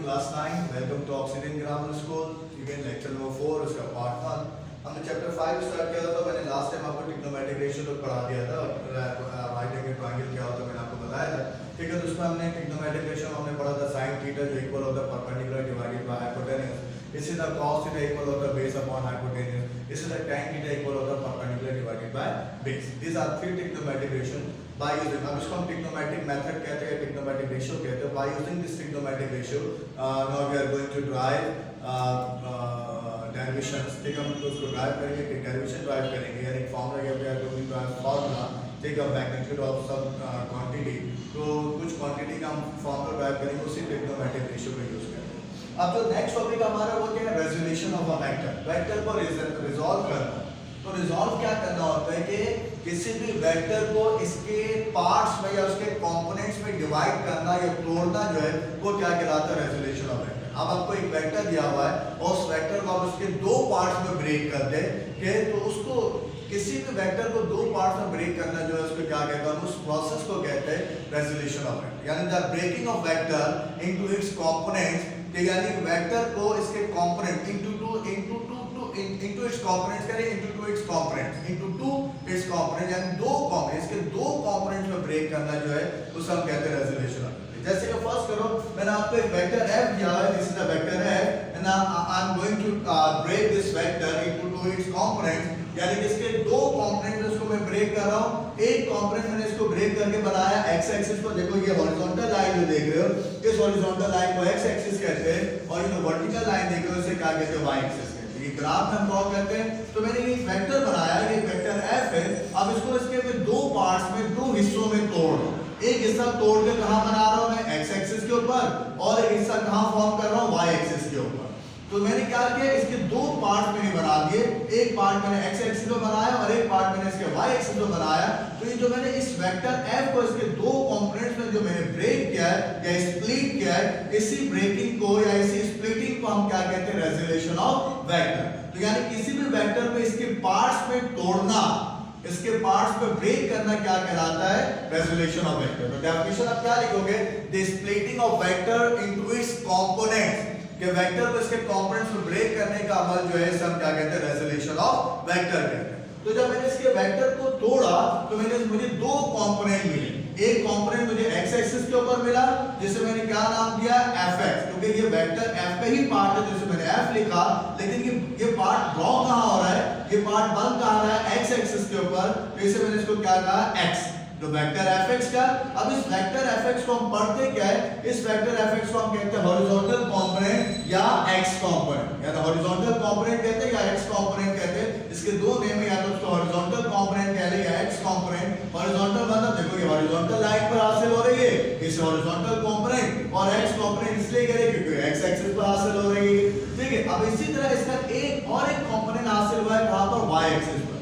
Class 9, welcome to oxygen grammar school. Again lecture number 4 उसका part 1। हमने chapter 5 start किया था, तो मैंने लास्ट टाइम आपको ट्रिग्नोमेट्रिक रेशियो तक पढ़ा दिया था। राइट एंगल ट्रायंगल क्या होता है मैंने आपको बताया था, ठीक है। तो उसमें हमने ट्रिग्नोमेट्रिक रेशियो हमने पढ़ा था sin थीटा जो इक्वल होता है परपेंडिकुलर डिवाइडेड बाय हाइपोटेन्यूज, इसी तरह cos थीटा इक्वल होता है बेस अपॉन हाइपोटेन्यूज, इसी तरह tan थीटा इक्वल होता है perpendicular divided by base. These are three trigonometric ratio by using, अब इसको हम ट्रिग्नोमेट्रिक मेथड कहते हैं, ट्रिग्नोमेट्रिक रेशियो कहते हैं। By using this trigonometric ratio now we are going to derive derivations, ठीक है। हम तो उसको ड्राइव करेंगे, कि डेरिवेशन ड्राइव करेंगे, यानी फॉर्मूला या फिर गोइंग टू फॉर्मूला, ठीक है, मैग्नीट्यूड ऑफ सम क्वांटिटी। तो कुछ क्वांटिटी का हम फॉर्मूला ड्राइव करेंगे, उसी ट्रिग्नोमेट्रिक रेशियो का यूज करेंगे। अब जो नेक्स्ट टॉपिक हमारा वो क्या है, resolution of a vector, vector को रिजॉल्व करना। तो रिजॉल्व क्या करना होता है कि किसी भी वेक्टर को इसके पार्ट्स में या उसके कंपोनेंट्स में डिवाइड करना या तोड़ना जो है वो क्या कहलाता है, रेजोल्यूशन ऑफ वेक्टर। अब आपको एक वेक्टर दिया हुआ है और उस वेक्टर को आप उसके दो पार्ट्स में ब्रेक कर दे के, तो उसको किसी भी वेक्टर को दो पार्ट्स में ब्रेक करना जो है उसको क्या कहते हैं, उस प्रोसेस को कहते हैं रेजोल्यूशन ऑफ वेक्टर, यानी the breaking of vector into its components, यानी वेक्टर को इसके कंपोनेंट इनटू इट्स कंपोनेंट्स करें, into its components, into its component, यानी दो कंपोनेंट्स, इसके दो कंपोनेंट्स में ब्रेक करना जो है उसे हम कहते हैं रेजोल्यूशन ऑफ वेक्टर। जैसे कि फर्स्ट करो, मैंने आपको एक वेक्टर f दिया है, this is the vector f and I am going to break this vector into its components, यानी कि इसके दो कंपोनेंट इसको मैं ब्रेक कर रहा हूं। एक कंपोनेंट मैंने इसको ब्रेक करके बनाया x एक्सिस को, देखो ये हॉरिजॉन्टल लाइन जो देख रहे हो, इस हॉरिजॉन्टल लाइन को x एक्सिस कहते हैं, और ये जो वर्टिकल लाइन देख रहे हो इसे क्या कहते हैं, y एक्सिस कहते हैं। ये ग्राफ में हम ड्रॉ करते हैं। तो मैंने ये वेक्टर बनाया, ये वेक्टर f है। अब इसको इसके मैं दो पार्ट्स में, दो हिस्सों में तोड़ दूं। एक हिस्सा तोड़ के कहां बना रहा हूं मैं, x एक्सिस के ऊपर, और एक हिस्सा कहां फॉर्म कर रहा हूं, y एक्सिस के ऊपर। तो मैंने क्या किया, इसके दो पार्ट मैंने बना दिए, एक पार्ट मैंने x एक्सिस पे बनाया और एक पार्ट मैंने इसके y एक्सिस पे बनाया। तो ये जो मैंने इस वेक्टर f को इसके दो कंपोनेंट्स में जो मैंने ब्रेक किया है या स्प्लिट किया है, इसी ब्रेकिंग को या इसी स्प्लिटिंग को हम क्या कहते हैं, रेजोल्यूशन ऑफ वेक्टर। तो यानी किसी भी वेक्टर को इसके पार्ट्स में तोड़ना, इसके पार्ट्स पे ब्रेक करना क्या कहलाता है, रेजोल्यूशन ऑफ वेक्टर। तो डेफिनेशन आप क्या लिखोगे, the splitting of vector into its components, कि वेक्टर को इसके कंपोनेंट्स में ब्रेक करने का अमल जो है इसे हम क्या कहते हैं, रेजोल्यूशन ऑफ वेक्टर कहते हैं। तो जब मैंने इसके वेक्टर को तोड़ा तो मुझे दो कंपोनेंट मिले। एक कंपोनेंट मुझे x एक्सिस के ऊपर मिला, जिसे मैंने क्या नाम दिया, fx, क्योंकि ये वेक्टर f का ही पार्ट है, जिसे मैंने f लिखा। लेकिन ये पार्ट ड्रॉ कहां हो रहा है, ये पार्ट बन कहां रहा है, x एक्सिस के ऊपर, तो इसे मैंने इसको क्या कहा, x, जो वेक्टर fx का। अब इस वेक्टर fx को हम पढ़ते क्या है, इस वेक्टर fx को हम कहते हैं हॉरिजॉन्टल कंपोनेंट या x कंपोनेंट, या तो हॉरिजॉन्टल कंपोनेंट कहते हैं या x कंपोनेंट कहते हैं। इसके दो नेम है, या तो उसको हॉरिजॉन्टल कंपोनेंट कह ले या x कंपोनेंट। हॉरिजॉन्टल मतलब देखो ये हॉरिजॉन्टल लाइन पर हासिल हो रही है, इसे हॉरिजॉन्टल कंपोनेंट, और x कंपोनेंट इसलिए कह रहे हैं क्योंकि x एक्सिस पर हासिल हो रही है, ठीक है। अब इसी तरह इसका एक और एक कंपोनेंट हासिल हुआ है कहां पर, y एक्सिस पर।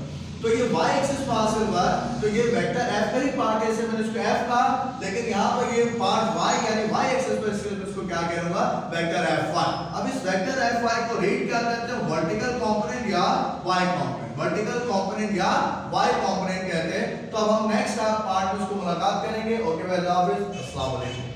तो ये y एक्सिस पर हासिल हुआ, तो ये वेक्टर f का ही पार्ट है, इसे मैंने इसको f कहा, लेकिन यहाँ पर ये पार्ट y यानी y एक्सिस पर, इसको क्या कहूंगा, वेक्टर fy। अब इस वेक्टर fy को रीड क्या करते हैं, वर्टिकल कंपोनेंट या y कंपोनेंट, वर्टिकल कंपोनेंट या y कंपोनेंट कहते हैं। तो अब हम नेक्स्ट पार्ट में इसको मुलाकात करेंगे। ओके, अस्सलाम वालेकुम।